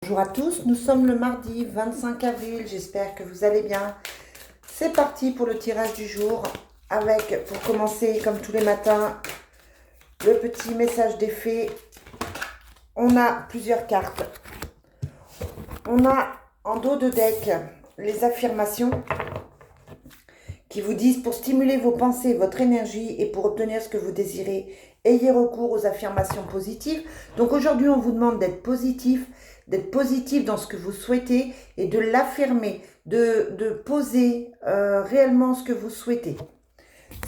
Bonjour à tous, nous sommes le mardi 25 avril, j'espère que vous allez bien. C'est parti pour le tirage du jour avec, pour commencer comme tous les matins, le petit message des fées. On a plusieurs cartes. On a en dos de deck les affirmations qui vous disent pour stimuler vos pensées, votre énergie et pour obtenir ce que vous désirez, ayez recours aux affirmations positives. Donc aujourd'hui, on vous demande d'être positif dans ce que vous souhaitez et de l'affirmer, de poser réellement ce que vous souhaitez.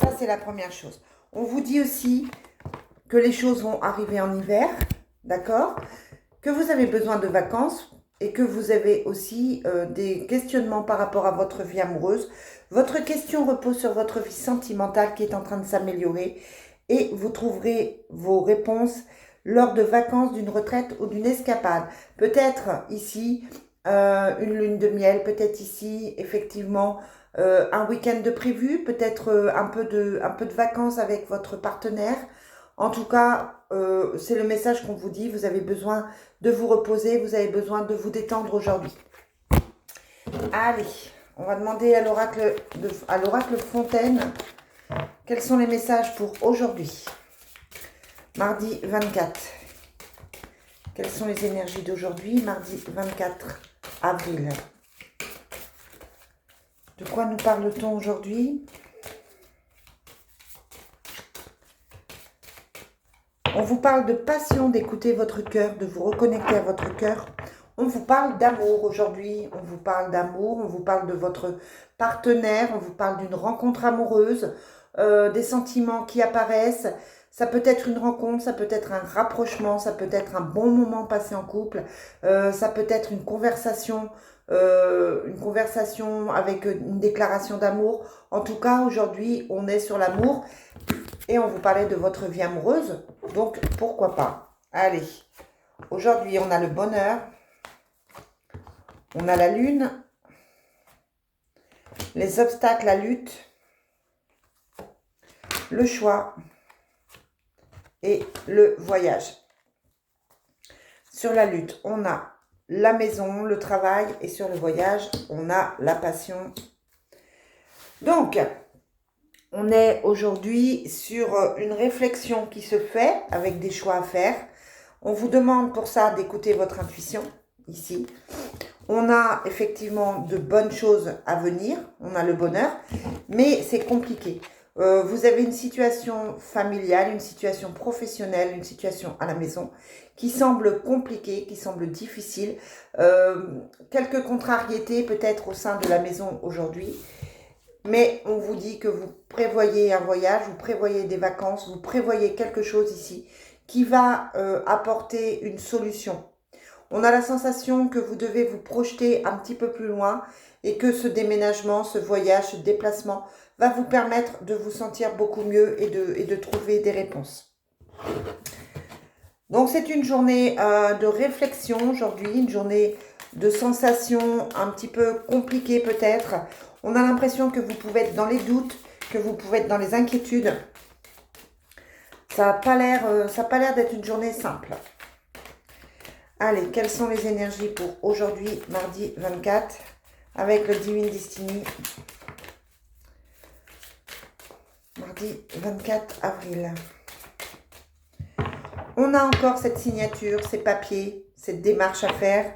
Ça, c'est la première chose. On vous dit aussi que les choses vont arriver en hiver, d'accord? Que vous avez besoin de vacances et que vous avez aussi des questionnements par rapport à votre vie amoureuse. Votre question repose sur votre vie sentimentale qui est en train de s'améliorer et vous trouverez vos réponses lors de vacances, d'une retraite ou d'une escapade. Peut-être ici une lune de miel, peut-être ici effectivement un week-end de prévu, peut-être un peu de vacances avec votre partenaire. En tout cas, c'est le message qu'on vous dit. Vous avez besoin de vous reposer, vous avez besoin de vous détendre aujourd'hui. Allez, on va demander à l'oracle Fontaine quels sont les messages pour aujourd'hui. Mardi 24. Quelles sont les énergies d'aujourd'hui, mardi 24 avril? De quoi nous parle-t-on aujourd'hui? On vous parle de passion, d'écouter votre cœur, de vous reconnecter à votre cœur. On vous parle d'amour aujourd'hui, on vous parle d'amour, on vous parle de votre partenaire, on vous parle d'une rencontre amoureuse, des sentiments qui apparaissent. Ça peut être une rencontre, ça peut être un rapprochement, ça peut être un bon moment passé en couple, ça peut être une conversation avec une déclaration d'amour. En tout cas, aujourd'hui, on est sur l'amour et on vous parlait de votre vie amoureuse, donc pourquoi pas. Allez, aujourd'hui, on a le bonheur, on a la lune, les obstacles, la lutte, le choix et le voyage. Sur la lutte, on a la maison, le travail et sur le voyage, on a la passion. Donc, on est aujourd'hui sur une réflexion qui se fait avec des choix à faire. On vous demande pour ça d'écouter votre intuition ici. On a effectivement de bonnes choses à venir, on a le bonheur, mais c'est compliqué. Vous avez une situation familiale, une situation professionnelle, une situation à la maison qui semble compliquée, qui semble difficile. Quelques contrariétés peut-être au sein de la maison aujourd'hui, mais on vous dit que vous prévoyez un voyage, vous prévoyez des vacances, vous prévoyez quelque chose ici qui va apporter une solution. On a la sensation que vous devez vous projeter un petit peu plus loin et que ce déménagement, ce voyage, ce déplacement va vous permettre de vous sentir beaucoup mieux et de trouver des réponses. Donc c'est une journée de réflexion aujourd'hui, une journée de sensations un petit peu compliquées peut-être. On a l'impression que vous pouvez être dans les doutes, que vous pouvez être dans les inquiétudes. Ça n'a pas l'air d'être une journée simple. Allez, quelles sont les énergies pour aujourd'hui, mardi 24, avec le Divine Destiny. Mardi 24 avril. On a encore cette signature, ces papiers, cette démarche à faire.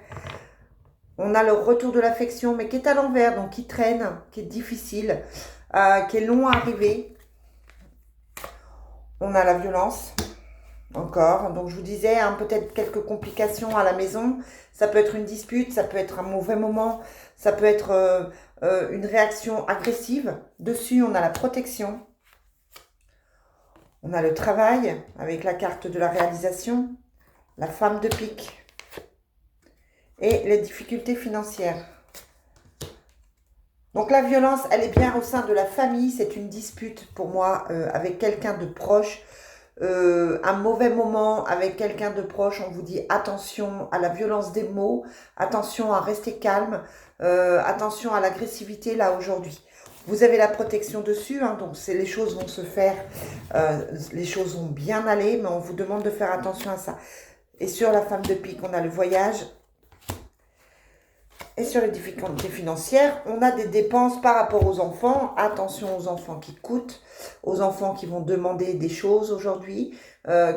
On a le retour de l'affection, mais qui est à l'envers, donc qui traîne, qui est difficile, qui est long à arriver. On a la violence. Encore, donc je vous disais, hein, peut-être quelques complications à la maison, ça peut être une dispute, ça peut être un mauvais moment, ça peut être une réaction agressive. Dessus, on a la protection, on a le travail avec la carte de la réalisation, la femme de pique et les difficultés financières. Donc la violence, elle est bien au sein de la famille, c'est une dispute pour moi avec quelqu'un de proche. Un mauvais moment avec quelqu'un de proche, on vous dit attention à la violence des mots, attention à rester calme, attention à l'agressivité là aujourd'hui. Vous avez la protection dessus, hein, donc les choses vont se faire, les choses vont bien aller, mais on vous demande de faire attention à ça. Et sur la femme de pique, on a le voyage Et sur les difficultés financières, on a des dépenses par rapport aux enfants. Attention aux enfants qui coûtent, aux enfants qui vont demander des choses aujourd'hui,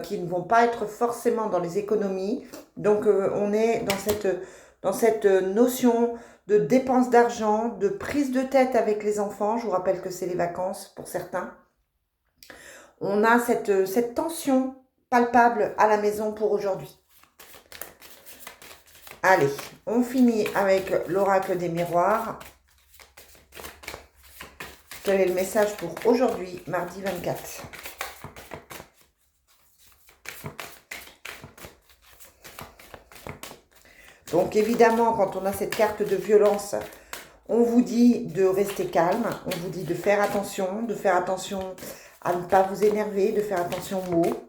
qui ne vont pas être forcément dans les économies. Donc, on est dans cette notion de dépense d'argent, de prise de tête avec les enfants. Je vous rappelle que c'est les vacances pour certains. On a cette tension palpable à la maison pour aujourd'hui. Allez, on finit avec l'oracle des miroirs. Quel est le message pour aujourd'hui, mardi 24 ? Donc évidemment, quand on a cette carte de violence, on vous dit de rester calme, on vous dit de faire attention à ne pas vous énerver, de faire attention aux mots.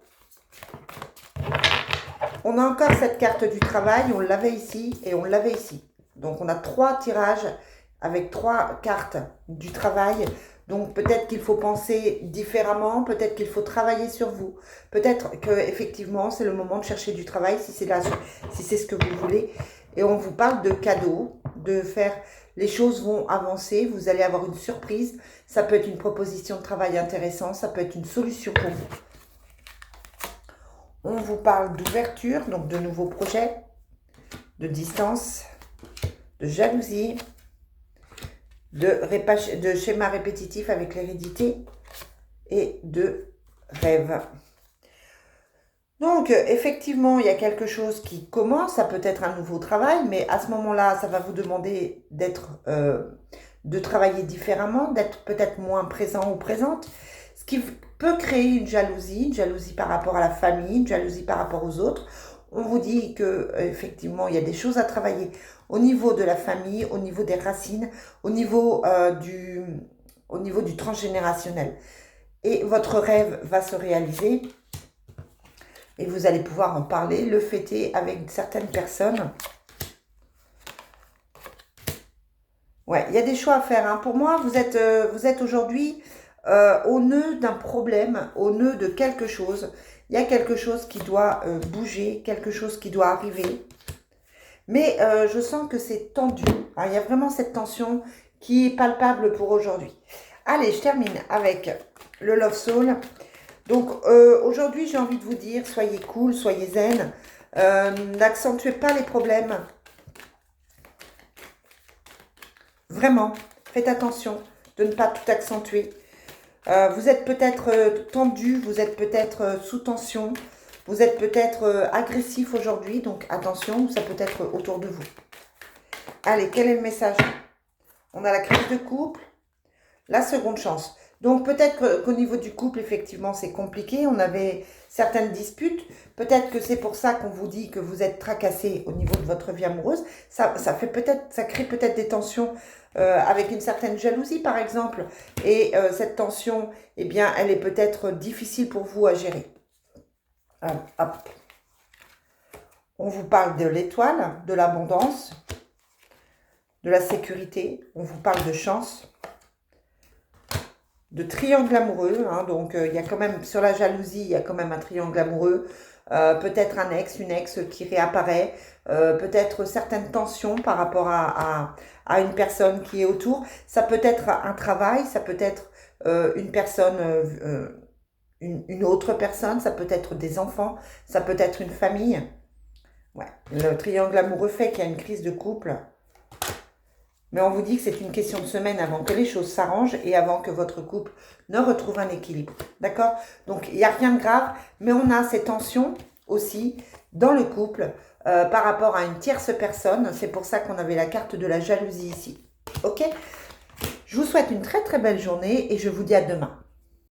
On a encore cette carte du travail, on l'avait ici et on l'avait ici. Donc on a 3 tirages avec 3 cartes du travail. Donc peut-être qu'il faut penser différemment, peut-être qu'il faut travailler sur vous. Peut-être que effectivement c'est le moment de chercher du travail si c'est ce que vous voulez. Et on vous parle de cadeaux, de faire, les choses vont avancer, vous allez avoir une surprise. Ça peut être une proposition de travail intéressante, ça peut être une solution pour vous. On vous parle d'ouverture, donc de nouveaux projets, de distance, de jalousie, de schéma répétitif avec l'hérédité et de rêve. Donc, effectivement, il y a quelque chose qui commence, ça peut être un nouveau travail, mais à ce moment-là, ça va vous demander de travailler différemment, d'être peut-être moins présent ou présente, ce qui peut créer une jalousie par rapport à la famille, une jalousie par rapport aux autres. On vous dit que effectivement, il y a des choses à travailler au niveau de la famille, au niveau des racines, au niveau du transgénérationnel. Et votre rêve va se réaliser et vous allez pouvoir en parler, le fêter avec certaines personnes. Ouais, il y a des choix à faire. Hein. Pour moi, vous êtes aujourd'hui au nœud d'un problème, au nœud de quelque chose. Il y a quelque chose qui doit bouger, quelque chose qui doit arriver. Mais je sens que c'est tendu. Hein. Il y a vraiment cette tension qui est palpable pour aujourd'hui. Allez, je termine avec le Love Soul. Donc aujourd'hui, j'ai envie de vous dire, soyez cool, soyez zen. N'accentuez pas les problèmes. Vraiment, faites attention de ne pas tout accentuer. Vous êtes peut-être tendu, vous êtes peut-être sous tension, vous êtes peut-être agressif aujourd'hui, donc attention, ça peut être autour de vous. Allez, quel est le message? On a la crise de couple, la seconde chance. Donc peut-être qu'au niveau du couple, effectivement, c'est compliqué, on avait certaines disputes. Peut-être que c'est pour ça qu'on vous dit que vous êtes tracassé au niveau de votre vie amoureuse. Ça crée peut-être des tensions avec une certaine jalousie, par exemple. Et cette tension, eh bien, elle est peut-être difficile pour vous à gérer. Hop. On vous parle de l'étoile, de l'abondance, de la sécurité. On vous parle de chance, de triangle amoureux. Hein, donc, il y a quand même, sur la jalousie, il y a quand même un triangle amoureux. Peut-être un ex, une ex qui réapparaît. Peut-être certaines tensions par rapport à une personne qui est autour. Ça peut être un travail, ça peut être une personne, une autre personne, ça peut être des enfants, ça peut être une famille. Ouais. Le triangle amoureux fait qu'il y a une crise de couple. Mais on vous dit que c'est une question de semaine avant que les choses s'arrangent et avant que votre couple ne retrouve un équilibre. D'accord? Donc, il n'y a rien de grave, mais on a ces tensions aussi dans le couple par rapport à une tierce personne. C'est pour ça qu'on avait la carte de la jalousie ici. Ok? Je vous souhaite une très très belle journée et je vous dis à demain.